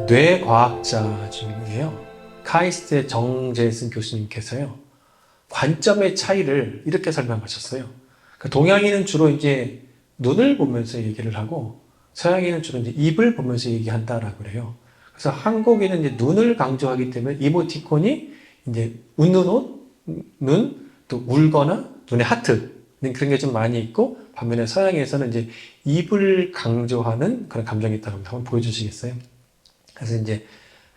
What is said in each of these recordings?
뇌과학자 중이에요. 카이스트의 정재승 교수님께서요, 관점의 차이를 이렇게 설명하셨어요. 동양인은 주로 이제 눈을 보면서 얘기를 하고, 서양인은 주로 이제 입을 보면서 얘기한다라고 그래요. 그래서 한국인은 이제 눈을 강조하기 때문에 이모티콘이 이제 웃는 옷, 눈, 또 울거나 눈에 하트, 그런 게 좀 많이 있고, 반면에 서양에서는 이제 입을 강조하는 그런 감정이 있다고 한번 보여주시겠어요? 그래서 이제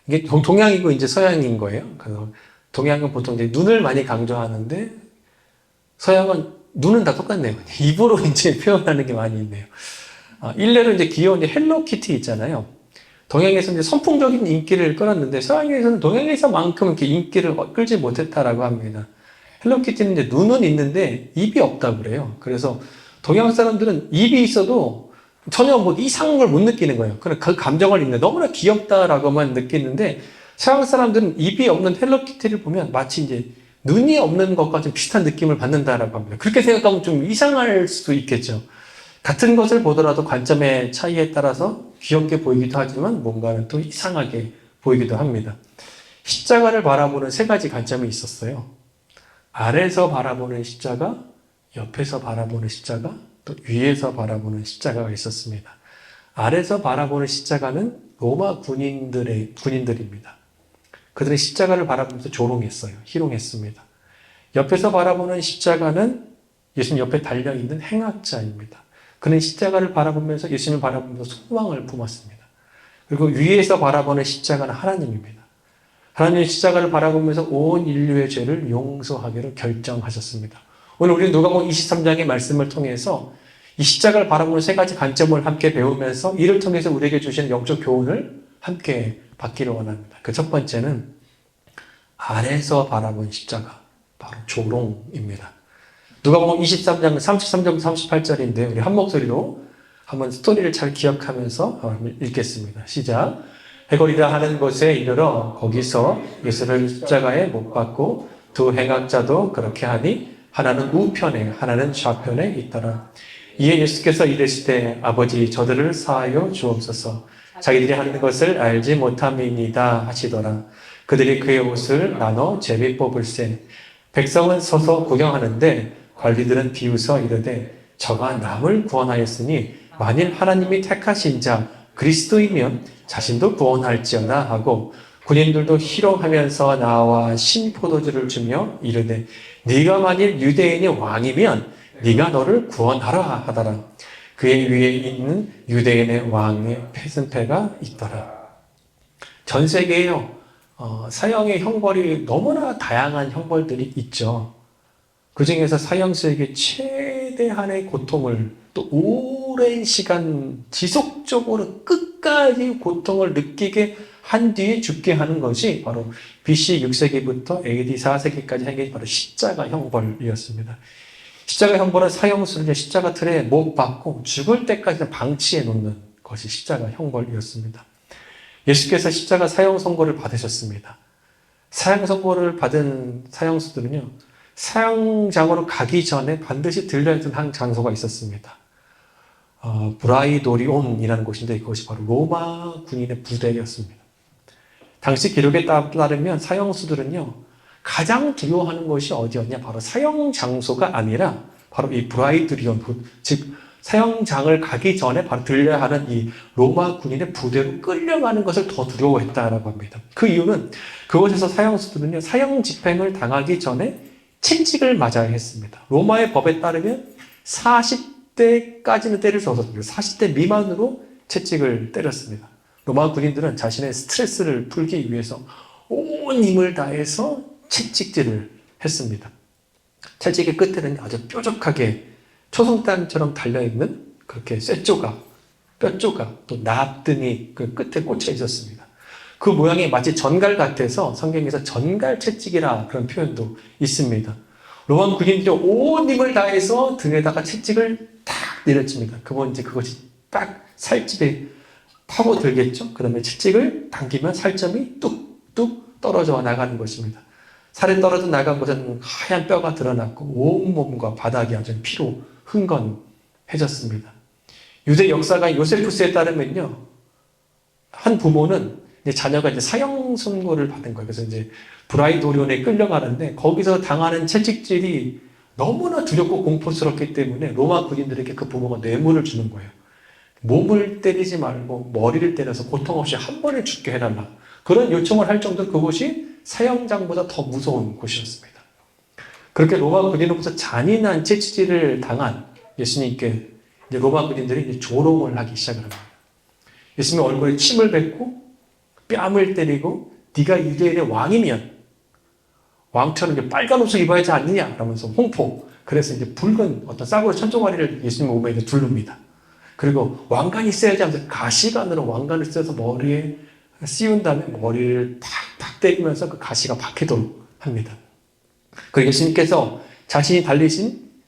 이게 동양이고 이제 서양인 거예요. 그래서 동양은 보통 이제 눈을 많이 강조하는데, 서양은 눈은 다 똑같네요. 입으로 이제 표현하는 게 많이 있네요. 일례로 이제 귀여운 이제 헬로키티 있잖아요. 동양에서 이제 선풍적인 인기를 끌었는데, 서양에서는 동양에서만큼 이렇게 인기를 끌지 못했다라고 합니다. 헬로키티는 이제 눈은 있는데 입이 없다고 그래요. 그래서 동양 사람들은 입이 있어도 전혀 뭐 이상한 걸 못 느끼는 거예요. 그냥 그 감정을 있는데 너무나 귀엽다라고만 느끼는데, 서양 사람들은 입이 없는 헬로키티를 보면 마치 이제 눈이 없는 것과 좀 비슷한 느낌을 받는다라고 합니다. 그렇게 생각하면 좀 이상할 수도 있겠죠. 같은 것을 보더라도 관점의 차이에 따라서 귀엽게 보이기도 하지만 뭔가는 또 이상하게 보이기도 합니다. 십자가를 바라보는 세 가지 관점이 있었어요. 아래서 바라보는 십자가, 옆에서 바라보는 십자가, 또 위에서 바라보는 십자가가 있었습니다. 아래서 바라보는 십자가는 로마 군인들입니다. 그들은 십자가를 바라보면서 조롱했어요. 희롱했습니다. 옆에서 바라보는 십자가는 예수님 옆에 달려있는 행악자입니다. 그는 십자가를 바라보면서 예수님을 바라보면서 소망을 품었습니다. 그리고 위에서 바라보는 십자가는 하나님입니다. 하나님의 십자가를 바라보면서 온 인류의 죄를 용서하기로 결정하셨습니다. 오늘 우리는 누가복음 23장의 말씀을 통해서 이 십자가를 바라보는 세 가지 관점을 함께 배우면서 이를 통해서 우리에게 주시는 영적 교훈을 함께 받기를 원합니다. 그 첫 번째는 아래에서 바라본 십자가, 바로 조롱입니다. 누가복음 23장 33절 38절인데 우리 한 목소리로 한번 스토리를 잘 기억하면서 읽겠습니다. 시작. 해골이라 하는 곳에 이르러 거기서 예수를 십자가에 못 박고 두 행악자도 그렇게 하니 하나는 우편에 하나는 좌편에 있더라. 이에 예수께서 이르시되 아버지 저들을 사하여 주옵소서. 자기들이 하는 것을 알지 못함이니이다 하시더라. 그들이 그의 옷을 나눠 제비 뽑을세. 백성은 서서 구경하는데 관리들은 비웃어 이르되 저가 남을 구원하였으니 만일 하나님이 택하신 자 그리스도이면 자신도 구원할지어다 하고, 군인들도 희롱하면서 나와 신포도주를 주며 이르되 네가 만일 유대인의 왕이면 네가 너를 구원하라 하더라. 그의 위에 있는 유대인의 왕의 패승패가 있더라. 전 세계에요, 사형의 형벌이 너무나 다양한 형벌들이 있죠. 그 중에서 사형수에게 최대한의 고통을 또 오랜 시간 지속적으로 끝까지 고통을 느끼게 한 뒤에 죽게 하는 것이 바로 BC 6세기부터 AD 4세기까지 한 게 바로 십자가 형벌이었습니다. 십자가 형벌은 사형수를 십자가 틀에 못 박고 죽을 때까지 방치해 놓는 것이 십자가 형벌이었습니다. 예수께서 십자가 사형 선고를 받으셨습니다. 사형 선고를 받은 사형수들은요, 사형장으로 가기 전에 반드시 들려야 했던 한 장소가 있었습니다. 브라이도리온이라는 곳인데 이것이 바로 로마 군인의 부대였습니다. 당시 기록에 따르면 사형수들은요, 가장 두려워하는 것이 어디였냐? 바로 사형 장소가 아니라 바로 이 브라이도리온, 즉 사형장을 가기 전에 바로 들려야 하는 이 로마 군인의 부대로 끌려가는 것을 더 두려워했다라고 합니다. 그 이유는 그곳에서 사형수들은요, 사형 집행을 당하기 전에 채찍을 맞아야 했습니다. 로마의 법에 따르면 40대까지는 때릴 수 없었습니다. 40대 미만으로 채찍을 때렸습니다. 로마 군인들은 자신의 스트레스를 풀기 위해서 온 힘을 다해서 채찍질을 했습니다. 채찍의 끝에는 아주 뾰족하게 초성단처럼 달려있는 그렇게 쇠조각, 뼈조각, 또 납 등이 그 끝에 꽂혀 있었습니다. 그 모양이 마치 전갈 같아서 성경에서 전갈 채찍이라 그런 표현도 있습니다. 로마 군인들이 온 힘을 다해서 등에다가 채찍을 탁 내려칩니다. 그러면 이제 그것이 딱 살집에 파고들겠죠. 그다음에 채찍을 당기면 살점이 뚝뚝 떨어져 나가는 것입니다. 살에 떨어져 나간 곳은 하얀 뼈가 드러났고 온몸과 바닥이 아주 피로 흥건해졌습니다. 유대 역사가 요세푸스에 따르면요, 한 부모는 이제 자녀가 이제 사형 선고를 받은 거예요. 그래서 이제 브라이도리온에 끌려가는데 거기서 당하는 채찍질이 너무나 두렵고 공포스럽기 때문에 로마 군인들에게 그 부모가 뇌물을 주는 거예요. 몸을 때리지 말고 머리를 때려서 고통 없이 한 번에 죽게 해달라. 그런 요청을 할 정도로 그곳이 사형장보다 더 무서운 곳이었습니다. 그렇게 로마 군인으로부터 잔인한 채찍질을 당한 예수님께 이제 로마 군인들이 이제 조롱을 하기 시작을 합니다. 예수님 얼굴에 침을 뱉고 뺨을 때리고 네가 유대인의 왕이면 왕처럼 이제 빨간 옷을 입어야 하지 않느냐 라면서 홍포. 그래서 이제 붉은 어떤 싸구려 천조가리를 예수님 몸에 이제 두릅니다. 그리고 왕관이 있어야지 하면서 가시관으로 왕관을 써서 머리에 씌운 다음에 머리를 팍팍 때리면서 그 가시가 박히도록 합니다. 그리고 예수님께서 자신이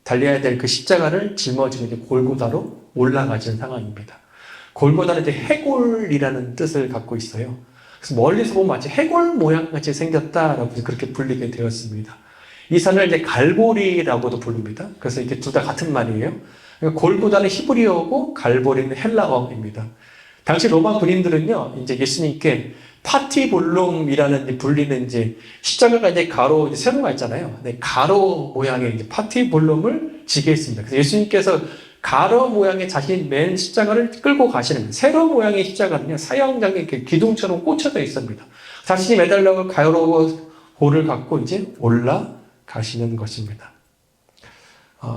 달려야 될 그 십자가를 짊어지고 이제 골고다로 올라가시는 상황입니다. 골고다는 이제 해골이라는 뜻을 갖고 있어요. 그래서 멀리서 보면 마치 해골 모양같이 생겼다라고 그렇게 불리게 되었습니다. 이 산을 이제 갈보리라고도 부릅니다. 그래서 이게 둘 다 같은 말이에요. 골고다는 히브리어고 갈보리는 헬라어입니다. 당시 로마 군인들은요, 이제 예수님께 파티볼룸이라는 불리는 이제 십자가가 이제 가로 이제 세로가 있잖아요. 네, 가로 모양의 이제 파티볼룸을 지게 했습니다. 그래서 예수님께서 가로 모양의 자신이 맨 십자가를 끌고 가시는 거예요. 세로 모양의 십자가는요, 사형장에 이렇게 기둥처럼 꽂혀져 있습니다. 자신이 매달려 가로고를 갖고 이제 올라가시는 것입니다.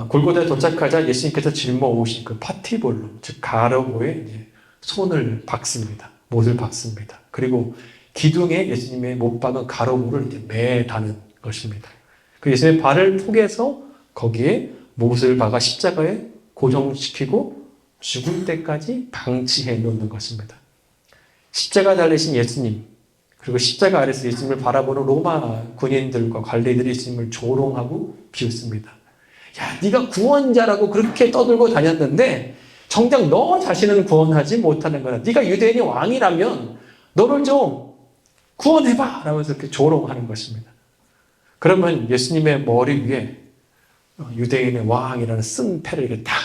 골고다에 도착하자 예수님께서 짊어오신 그 파티볼룸, 즉 가로고에 이제 손을 박습니다. 못을 박습니다. 그리고 기둥에 예수님의 못 박은 가로고를 이제 매다는 것입니다. 그 예수님의 발을 포개서 거기에 못을 박아 십자가에 고정시키고 죽을 때까지 방치해 놓는 것입니다. 십자가 달리신 예수님, 그리고 십자가 아래서 예수님을 바라보는 로마 군인들과 관리들이 예수님을 조롱하고 비웃습니다. 야, 네가 구원자라고 그렇게 떠들고 다녔는데 정작 너 자신은 구원하지 못하는 거야. 네가 유대인의 왕이라면 너를 좀 구원해봐! 라면서 이렇게 조롱하는 것입니다. 그러면 예수님의 머리 위에 유대인의 왕이라는 쓴 패를 이렇게 딱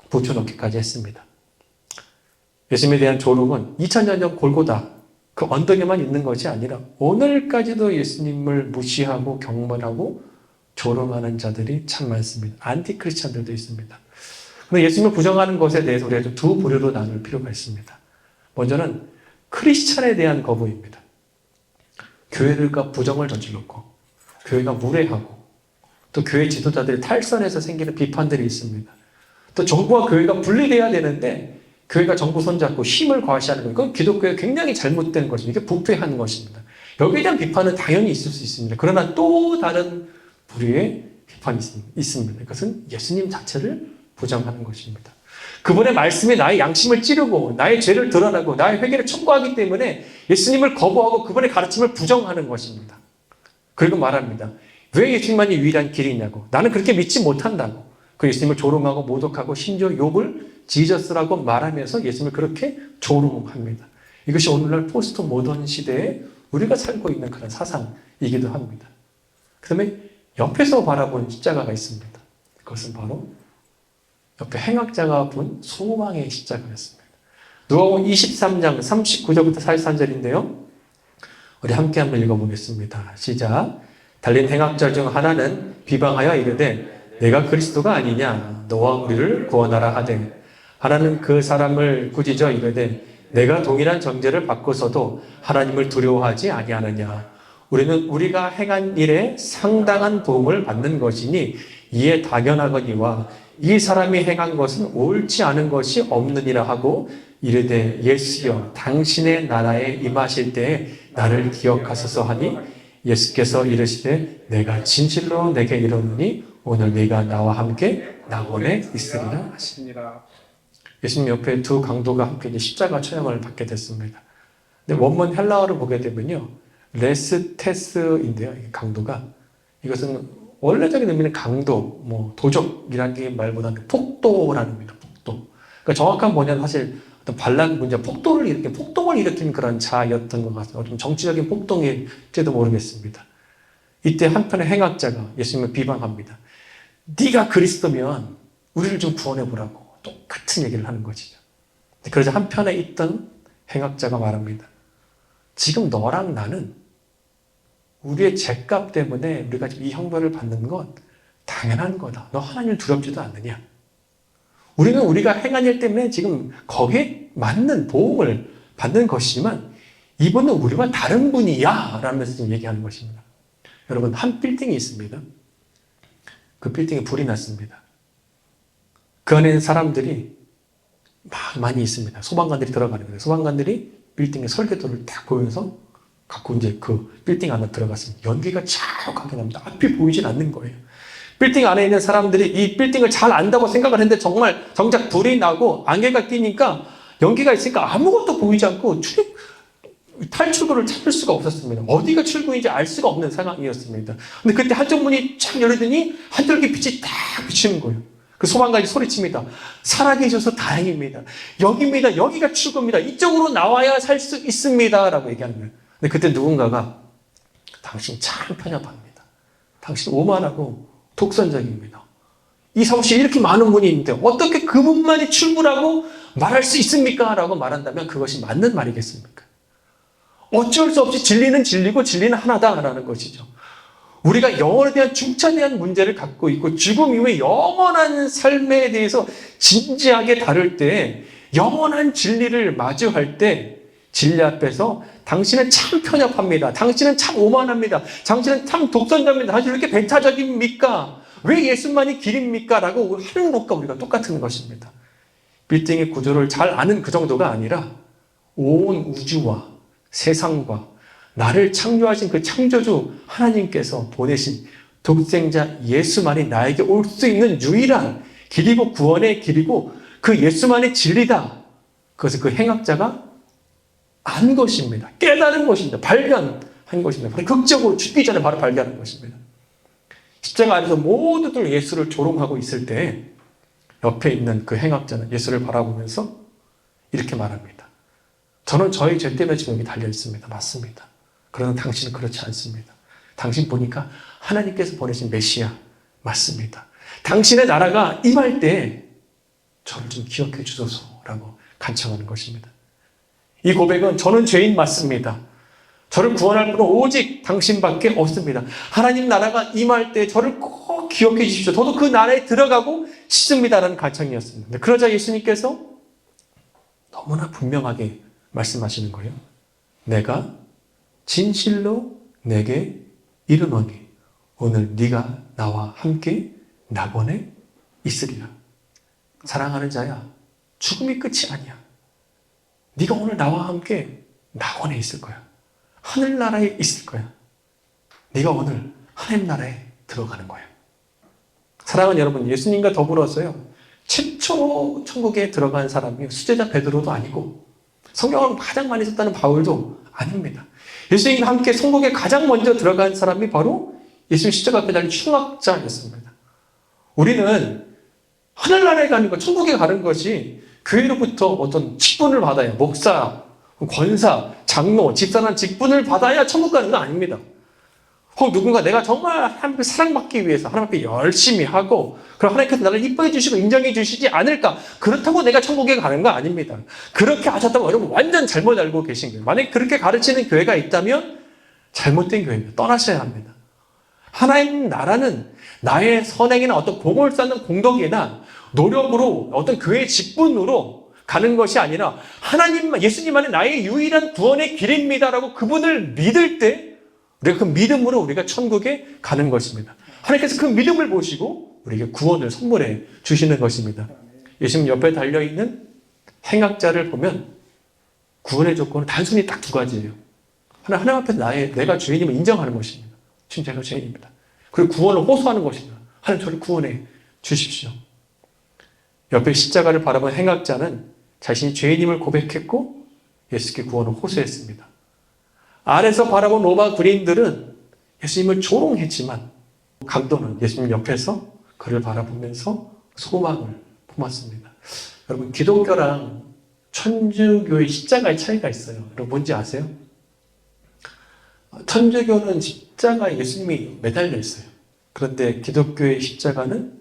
붙여놓기까지 했습니다. 예수님에 대한 조롱은 2000년 전 골고다 그 언덕에만 있는 것이 아니라 오늘까지도 예수님을 무시하고 경멸하고 조롱하는 자들이 참 많습니다. 안티크리스찬들도 있습니다. 그런데 예수님을 부정하는 것에 대해서 우리가 좀 두 부류로 나눌 필요가 있습니다. 먼저는 크리스찬에 대한 거부입니다. 교회들과 부정을 저질렀고 교회가 무례하고 또 교회 지도자들이 탈선해서 생기는 비판들이 있습니다. 또 정부와 교회가 분리돼야 되는데 교회가 정부 손잡고 힘을 과시하는 것, 그건 기독교에 굉장히 잘못된 것입니다. 이게 부패한 것입니다. 여기에 대한 비판은 당연히 있을 수 있습니다. 그러나 또 다른 부류의 비판이 있습니다. 그것은 예수님 자체를 부정하는 것입니다. 그분의 말씀이 나의 양심을 찌르고 나의 죄를 드러내고 나의 회개를 촉구하기 때문에 예수님을 거부하고 그분의 가르침을 부정하는 것입니다. 그리고 말합니다. 왜 예수님만이 유일한 길이냐고. 나는 그렇게 믿지 못한다고. 그 예수님을 조롱하고 모독하고 심지어 욕을 지저스라고 말하면서 예수님을 그렇게 조롱합니다. 이것이 오늘날 포스트 모던 시대에 우리가 살고 있는 그런 사상이기도 합니다. 그 다음에 옆에서 바라본 십자가가 있습니다. 그것은 바로 옆에 행악자가 본 소망의 십자가였습니다. 누가복음 23장 39절부터 43절인데요. 우리 함께 한번 읽어보겠습니다. 시작. 달린 행악자 중 하나는 비방하여 이르되 내가 그리스도가 아니냐 너와 우리를 구원하라 하되 하나는 그 사람을 꾸짖어 이르되 내가 동일한 정죄를 받고서도 하나님을 두려워하지 아니하느냐 우리는 우리가 행한 일에 상당한 도움을 받는 것이니 이에 당연하거니와 이 사람이 행한 것은 옳지 않은 것이 없느니라 하고 이르되 예수여 당신의 나라에 임하실 때에 나를 기억하소서 하니 예수께서 이르시되 내가 진실로 내게 이르노니 오늘 네가 나와 함께 낙원에 있으리라 하시니라. 예수님 옆에 두 강도가 함께 이제 십자가 처형을 받게 됐습니다. 근데 원문 헬라어를 보게 되면요, 레스테스인데요, 이 강도가 이것은 원래적인 의미는 강도, 뭐 도적이라는 말보다는 폭도라는 의미입니다. 폭도. 그러니까 정확한 뭐냐면 사실 어떤 반란 문제, 폭동을 일으킨 그런 자였던 것 같습니다. 좀 정치적인 폭동일지도 모르겠습니다. 이때 한편의 행악자가 예수님을 비방합니다. 네가 그리스도면 우리를 좀 구원해 보라고 똑같은 얘기를 하는 것이죠. 그러자 한편에 있던 행악자가 말합니다. 지금 너랑 나는 우리의 죄값 때문에 우리가 이 형벌을 받는 건 당연한 거다. 너 하나님을 두렵지도 않느냐? 우리는 우리가 행한 일 때문에 지금 거기에 맞는 보응을 받는 것이지만 이분은 우리와 다른 분이야 라면서 지금 얘기하는 것입니다. 여러분, 한 빌딩이 있습니다. 그 빌딩에 불이 났습니다. 그 안에는 사람들이 막 많이 있습니다. 소방관들이 들어가는 거예요. 소방관들이 빌딩의 설계도를 딱 보면서 갖고 이제 그 빌딩 안에 들어갔습니다. 연기가 자욱하게 납니다. 앞이 보이질 않는 거예요. 빌딩 안에 있는 사람들이 이 빌딩을 잘 안다고 생각을 했는데 정작 불이 나고 안개가 끼니까 연기가 있으니까 아무것도 보이지 않고 탈출구를 찾을 수가 없었습니다. 어디가 출구인지 알 수가 없는 상황이었습니다. 근데 그때 한쪽 문이 쫙 열리더니 한줄기 빛이 딱 비치는 거예요. 그 소방관이 소리칩니다. 살아계셔서 다행입니다. 여기입니다. 여기가 출구입니다. 이쪽으로 나와야 살 수 있습니다. 라고 얘기하는 거예요. 근데 그때 누군가가 당신 참 편협합니다. 당신 오만하고 독선적입니다. 이 사무실에 이렇게 많은 문이 있는데 어떻게 그분만이 출구라고 말할 수 있습니까? 라고 말한다면 그것이 맞는 말이겠습니까? 어쩔 수 없이 진리는 진리고 진리는 하나다라는 것이죠. 우리가 영혼에 대한 중차에 대한 문제를 갖고 있고 죽음 이후에 영원한 삶에 대해서 진지하게 다룰 때 영원한 진리를 마주할 때 진리 앞에서 당신은 참 편협합니다. 당신은 참 오만합니다. 당신은 참 독선자입니다. 당신 왜 이렇게 배타적입니까? 왜 예수만이 길입니까? 라고 하는 것과 우리가 똑같은 것입니다. 빌딩의 구조를 잘 아는 그 정도가 아니라 온 우주와 세상과 나를 창조하신 그 창조주 하나님께서 보내신 독생자 예수만이 나에게 올 수 있는 유일한 길이고 구원의 길이고 그 예수만의 진리다. 그것을 그 행악자가 안 것입니다. 깨달은 것입니다. 발견한 것입니다. 바로 극적으로 죽기 전에 바로 발견한 것입니다. 십자가 안에서 모두들 예수를 조롱하고 있을 때 옆에 있는 그 행악자는 예수를 바라보면서 이렇게 말합니다. 저는 저의 죄 때문에 지금 여기 달려 있습니다. 맞습니다. 그러나 당신은 그렇지 않습니다. 당신 보니까 하나님께서 보내신 메시아 맞습니다. 당신의 나라가 임할 때 저를 좀 기억해 주소서라고 간청하는 것입니다. 이 고백은 저는 죄인 맞습니다. 저를 구원할 분은 오직 당신밖에 없습니다. 하나님 나라가 임할 때 저를 꼭 기억해 주십시오. 저도 그 나라에 들어가고 싶습니다라는 간청이었습니다. 그러자 예수님께서 너무나 분명하게 말씀하시는 거예요. 내가 진실로 내게 이르노니 오늘 네가 나와 함께 낙원에 있으리라. 사랑하는 자야, 죽음이 끝이 아니야. 네가 오늘 나와 함께 낙원에 있을 거야. 하늘나라에 있을 거야. 네가 오늘 하나님 나라에 들어가는 거야. 사랑하는 여러분, 예수님과 더불어서요, 최초로 천국에 들어간 사람이 수제자 베드로도 아니고 성경을 가장 많이 썼다는 바울도 아닙니다. 예수님과 함께 천국에 가장 먼저 들어간 사람이 바로 예수님 십자가 앞에 달린 충악자였습니다. 우리는 하늘나라에 가는 것, 천국에 가는 것이 교회로부터 어떤 직분을 받아야, 목사, 권사, 장로, 집사란 직분을 받아야 천국 가는 거 아닙니다. 혹 누군가 내가 정말 하나님께 사랑받기 위해서 하나님 앞에 열심히 하고 그럼 하나님께서 나를 이뻐해 주시고 인정해 주시지 않을까? 그렇다고 내가 천국에 가는 거 아닙니다. 그렇게 하셨다고 여러분 완전 잘못 알고 계신 거예요. 만약에 그렇게 가르치는 교회가 있다면 잘못된 교회입니다. 떠나셔야 합니다. 하나님 나라는 나의 선행이나 어떤 공을 쌓는 공덕이나 노력으로 어떤 교회의 직분으로 가는 것이 아니라 하나님만, 예수님만이 나의 유일한 구원의 길입니다라고 그분을 믿을 때 우리가 그 믿음으로 우리가 천국에 가는 것입니다. 하나님께서 그 믿음을 보시고 우리에게 구원을 선물해 주시는 것입니다. 예수님 옆에 달려있는 행악자를 보면 구원의 조건은 단순히 딱 두 가지예요. 하나님 앞에서 내가 죄인임을 인정하는 것입니다. 지금 제가 죄인입니다. 그리고 구원을 호소하는 것입니다. 하나님 저를 구원해 주십시오. 옆에 십자가를 바라본 행악자는 자신이 죄인임을 고백했고 예수께 구원을 호소했습니다. 아래서 바라본 로마 군인들은 예수님을 조롱했지만 강도는 예수님 옆에서 그를 바라보면서 소망을 품었습니다. 여러분, 기독교랑 천주교의 십자가의 차이가 있어요. 여러분 뭔지 아세요? 천주교는 십자가에 예수님이 매달려 있어요. 그런데 기독교의 십자가는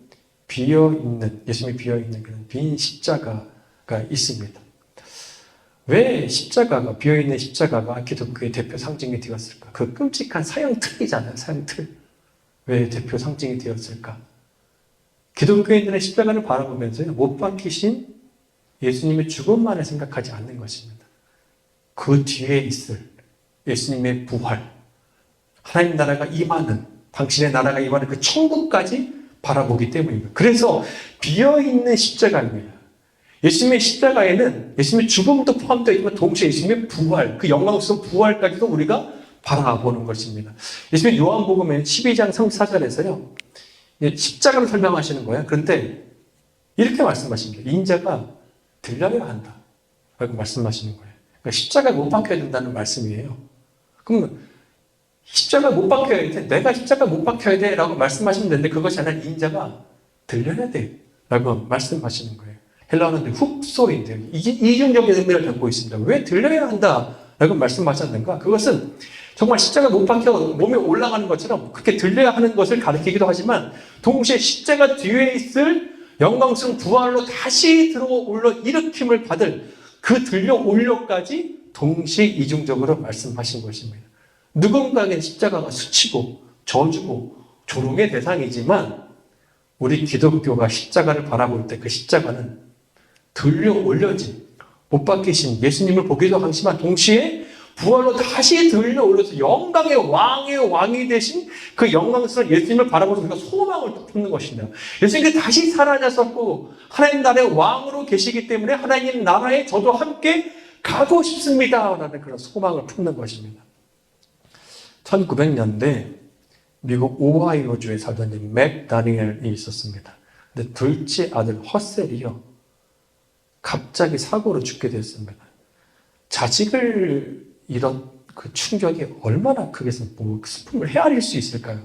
비어있는, 예수님이 비어있는 그런 빈 십자가가 있습니다. 왜 십자가가, 비어있는 십자가가 기독교의 대표 상징이 되었을까? 그 끔찍한 사형틀이잖아요, 사형틀. 왜 대표 상징이 되었을까? 기독교인들의 십자가를 바라보면서요, 못 박히신 예수님의 죽음만을 생각하지 않는 것입니다. 그 뒤에 있을 예수님의 부활, 하나님 나라가 임하는, 당신의 나라가 임하는 그 천국까지 바라보기 때문입니다. 그래서 비어있는 십자가입니다. 예수님의 십자가에는 예수님의 죽음도 포함되어 있지만 동시에 예수님의 부활, 그 영광스러운 부활까지도 우리가 바라보는 것입니다. 예수님의 요한복음의 12장 34절에서요. 십자가를 설명하시는 거예요. 그런데 이렇게 말씀하십니다. 인자가 들려야 한다. 라고 말씀하시는 거예요. 그러니까 십자가에 못 박혀야 된다는 말씀이에요. 그럼 십자가에 못 박혀야 돼. 내가 십자가에 못 박혀야 돼. 라고 말씀하시면 되는데 그것이 아니라 인자가 들려야 돼. 라고 말씀하시는 거예요. 헬라어는 훅소인데요. 이중적인 의미를 담고 있습니다. 왜 들려야 한다? 라고 말씀하셨는가? 그것은 정말 십자가 못 박혀 몸에 올라가는 것처럼 그렇게 들려야 하는 것을 가리키기도 하지만 동시에 십자가 뒤에 있을 영광스러운 부활로 다시 들어올려 일으킴을 받을 그 들려 올려까지 동시에 이중적으로 말씀하신 것입니다. 누군가에겐 십자가가 수치고 저주고 조롱의 대상이지만 우리 기독교가 십자가를 바라볼 때 그 십자가는 들려 올려진 못 박히신 예수님을 보기도 하지만 동시에 부활로 다시 들려 올려서 영광의 왕의 왕이 되신 그 영광스러운 예수님을 바라보면서 우리가 소망을 품는 것입니다. 예수님께서 다시 살아나셨고 하나님 나라의 왕으로 계시기 때문에 하나님 나라에 저도 함께 가고 싶습니다 라는 그런 소망을 품는 것입니다. 1900년대 미국 오하이오주에 살던 맥 다니엘이 있었습니다. 근데 둘째 아들 허셀이요. 갑자기 사고로 죽게 됐습니다. 자식을 이런 그 충격이 얼마나 크겠어요. 뭐 슬픔을 헤아릴 수 있을까요?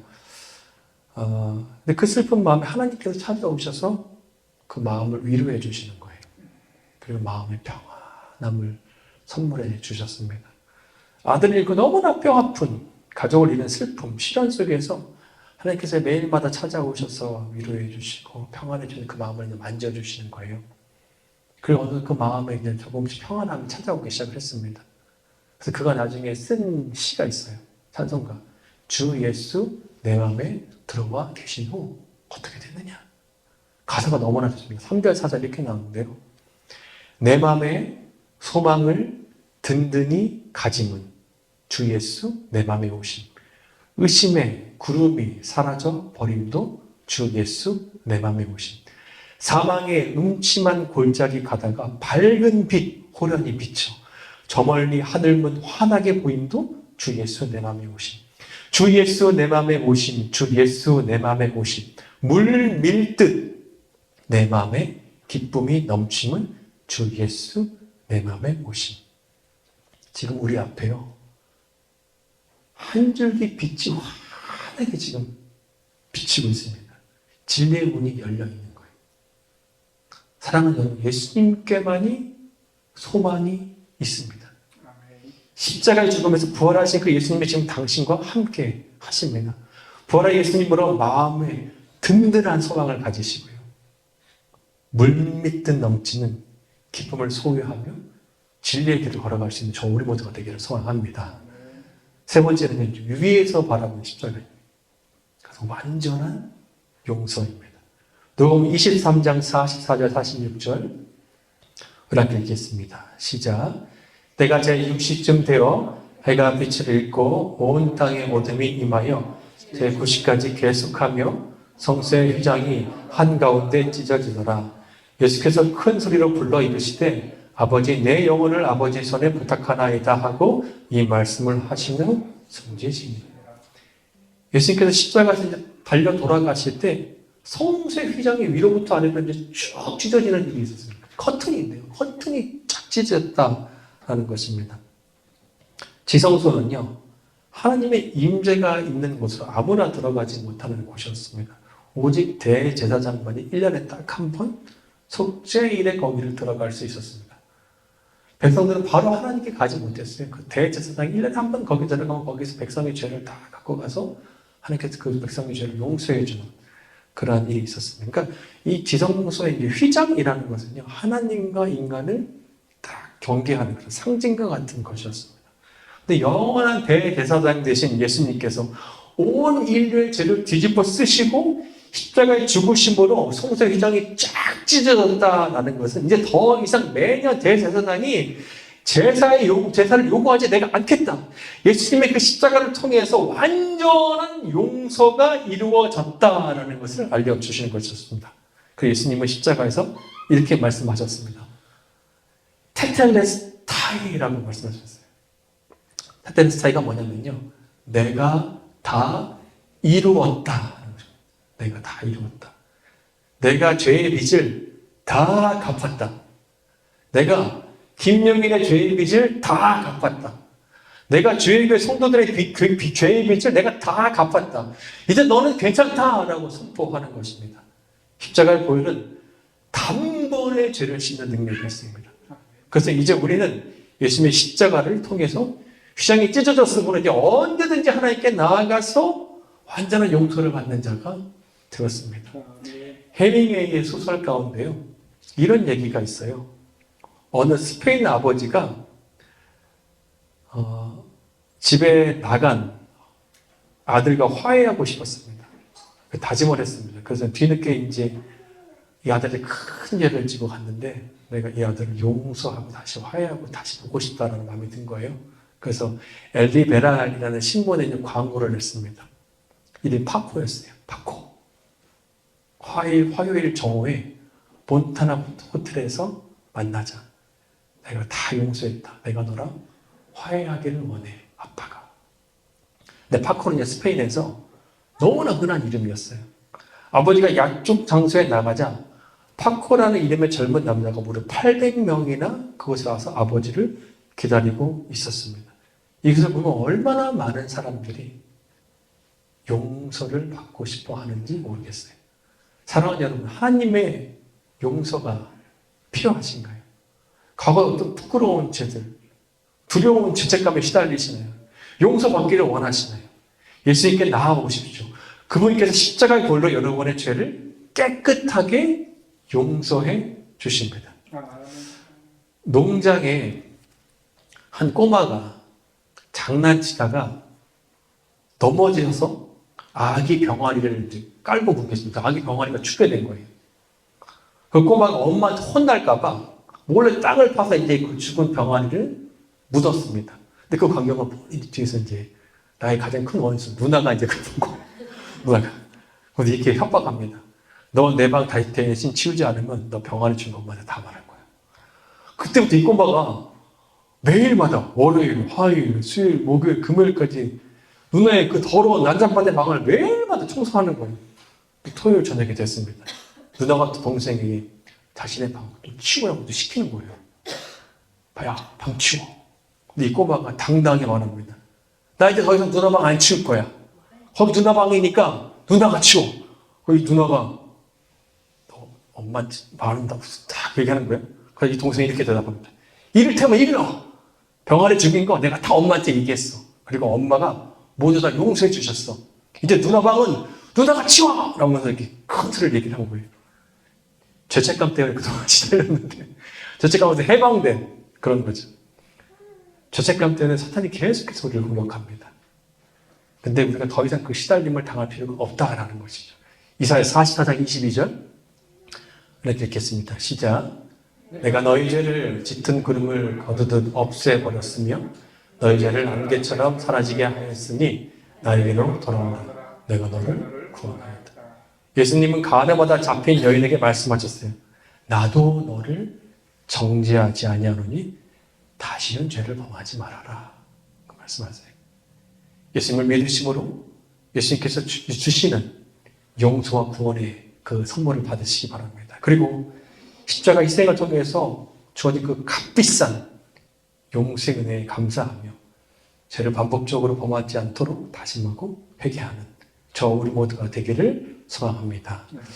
근데 그 슬픈 마음에 하나님께서 찾아오셔서 그 마음을 위로해 주시는 거예요. 그리고 마음의 평안함을 선물해 주셨습니다. 아들을 잃고 너무나 뼈아픈 가족을 잃은 슬픔, 시련 속에서 하나님께서 매일마다 찾아오셔서 위로해 주시고 평안해 주는 그 마음을 만져주시는 거예요. 그리고 어느 그 마음에 이제 조금씩 평안함이 찾아오기 시작을 했습니다. 그래서 그가 나중에 쓴 시가 있어요. 찬송가. 주 예수 내 마음에 들어와 계신 후 어떻게 됐느냐. 가사가 너무나 좋습니다. 3절 4절 이렇게 나오는데요. 내 마음에 소망을 든든히 가짐은 주 예수 내 마음에 오심. 의심의 구름이 사라져 버림도 주 예수 내 마음에 오심. 사망의 음침한 골짜기 가다가 밝은 빛 호련히 비쳐 저 멀리 하늘문 환하게 보임도 주 예수 내 맘에 오심. 주 예수 내 맘에 오심. 주 예수 내 맘에 오심. 물 밀듯 내 맘에 기쁨이 넘침은 주 예수 내 맘에 오심. 지금 우리 앞에요. 한 줄기 빛이 환하게 지금 비치고 있습니다. 진리의 문이 열려 있는 거예요. 사랑하는 여러분, 예수님께만이 소망이 있습니다. 십자가의 죽음에서 부활하신 그 예수님이 지금 당신과 함께 하십니다. 부활한 예수님으로 마음에 든든한 소망을 가지시고요. 물밀듯 넘치는 기쁨을 소유하며 진리의 길을 걸어갈 수 있는 저 우리 모두가 되기를 소망합니다. 세 번째는 위에서 바라보는 십자가입니다. 그래서 완전한 용서입니다. 누가복음 23장 44절 46절 우리 읽겠습니다. 시작. 때가 제60쯤 되어 해가 빛을 잃고 온 땅에 어둠이 임하여 제90까지 계속하며 성소의 휘장이 한가운데 찢어지더라. 예수께서 큰 소리로 불러 이르시되 아버지 내 영혼을 아버지 손에 부탁하나이다 하고 이 말씀을 하시는 승지십니다. 예수님께서 십자가에서 달려 돌아가실 때 성소의 휘장이 위로부터 아래로 이제 쭉 찢어지는 일이 있었습니다. 커튼인데요. 커튼이 쫙 찢어졌다라는 것입니다. 지성소는요, 하나님의 임재가 있는 곳으로 아무나 들어가지 못하는 곳이었습니다. 오직 대제사장만이 1년에 딱 한 번 속죄일에 거기를 들어갈 수 있었습니다. 백성들은 바로 하나님께 가지 못했어요. 그 대제사장이 1년에 한 번 거기 들어가면 거기서 백성의 죄를 다 갖고 가서 하나님께서 그 백성의 죄를 용서해 주는 그러한 일이 있었습니다. 그러니까 이 지성소의 휘장이라는 것은요, 하나님과 인간을 딱 경계하는 그런 상징과 같은 것이었습니다. 근데 영원한 대제사장 되신 예수님께서 온 인류의 죄를 뒤집어 쓰시고 십자가의 죽으심으로 성소의 휘장이 쫙 찢어졌다라는 것은 이제 더 이상 매년 대제사장이 제사를 요구하지 내가 않겠다. 예수님의 그 십자가를 통해서 완전한 용서가 이루어졌다라는 것을 알려주시는 것이었습니다. 그 예수님은 십자가에서 이렇게 말씀하셨습니다. 테텔레스타이라고 말씀하셨어요. 테텔레스타이가 뭐냐면요, 내가 다 이루었다. 내가 다 이루었다. 내가 죄의 빚을 다 갚았다. 내가 김영인의 죄의 빚을 다 갚았다. 내가 죄의 성도들의 죄의 빚을 내가 다 갚았다. 이제 너는 괜찮다라고 선포하는 것입니다. 십자가의 보혈은 단번에 죄를 씻는 능력이 있습니다. 그래서 이제 우리는 예수님의 십자가를 통해서 휘장이 찢어졌으므로 이제 언제든지 하나님께 나아가서 완전한 용서를 받는 자가 되었습니다. 해밍웨이의 소설 가운데요, 이런 얘기가 있어요. 어느 스페인 아버지가 집에 나간 아들과 화해하고 싶었습니다. 다짐을 했습니다. 그래서 뒤늦게 이제 이 아들이 큰 죄를 지고 갔는데 내가 이 아들을 용서하고 다시 화해하고 다시 보고 싶다는 마음이 든 거예요. 그래서 엘리베랄이라는 신문에 있는 광고를 냈습니다. 이름이 파코였어요. 파코. 화요일 정오에 몬타나 호텔에서 만나자. 내가 다 용서했다. 내가 너랑 화해하기를 원해. 아빠가. 근데 파코는 스페인에서 너무나 흔한 이름이었어요. 아버지가 약쪽 장소에 나가자 파코라는 이름의 젊은 남자가 무려 800명이나 그곳에 와서 아버지를 기다리고 있었습니다. 이것을 보면 얼마나 많은 사람들이 용서를 받고 싶어 하는지 모르겠어요. 사랑하는 여러분, 하나님의 용서가 필요하신가요? 과거 어떤 부끄러운 죄들, 두려운 죄책감에 시달리시나요? 용서받기를 원하시나요? 예수님께 나아오십시오. 그분께서 십자가의 돌로 여러분의 죄를 깨끗하게 용서해 주십니다. 농장에 한 꼬마가 장난치다가 넘어져서 아기 병아리를 깔고 묵겠습니다. 아기 병아리가 죽게 된 거예요. 그 꼬마가 엄마한테 혼날까봐 몰래 땅을 파서 이제 그 죽은 병아리를 묻었습니다. 근데 그 광경을 뒤에서 이제 나의 가장 큰 원수 누나가 이제 그걸 보고 누나가 근데 이렇게 협박합니다. 너 내 방 대신 치우지 않으면 너 병아리 준 것마다 다 말할 거야. 그때부터 이 꼬마가 매일마다 월요일, 화요일, 수요일, 목요일, 금요일까지 누나의 그 더러운 난장판의 방을 매일마다 청소하는 거예요. 토요일 저녁에 됐습니다. 누나가 또 동생이 자신의 방을 또 치우라고 또 시키는 거예요. 야, 방 치워. 근데 이 꼬마가 당당하게 말합니다. 나 이제 더 이상 누나 방 안 치울 거야. 거기 누나 방이니까 누나가 치워. 거기 누나가 너 엄마한테 말한다고 딱 얘기하는 거예요. 그래서 이 동생이 이렇게 대답합니다. 이를테면 일러. 병아리 죽인 거 내가 다 엄마한테 얘기했어. 그리고 엄마가 모두 다 용서해 주셨어. 이제 누나 방은 누나가 치워! 라면서 이렇게 큰 틀을 얘기를 한 거예요. 죄책감 때문에 그동안 시달렸는데 죄책감에서 해방된 그런 거죠. 죄책감 때문에 사탄이 계속해서 우리를 공격합니다. 근데 우리가 더 이상 그 시달림을 당할 필요가 없다라는 것이죠. 이사야 44장 22절 이렇게 읽겠습니다. 시작. 내가 너희 죄를 짙은 구름을 거두듯 없애버렸으며 너희 죄를 안개처럼 사라지게 하였으니 나에게로 돌아오라. 내가 너를 구원하였다. 예수님은 가나마다 잡힌 여인에게 말씀하셨어요. 나도 너를 정죄하지 아니하노니 다시는 죄를 범하지 말아라. 그 말씀하세요. 예수님을 믿으심으로 예수님께서 주시는 용서와 구원의 그 선물을 받으시기 바랍니다. 그리고 십자가 희생을 통해서 주어진 그 값비싼 용서의 은혜에 감사하며 죄를 반복적으로 범하지 않도록 다짐하고 회개하는 저 우리 모두가 되기를 소망합니다.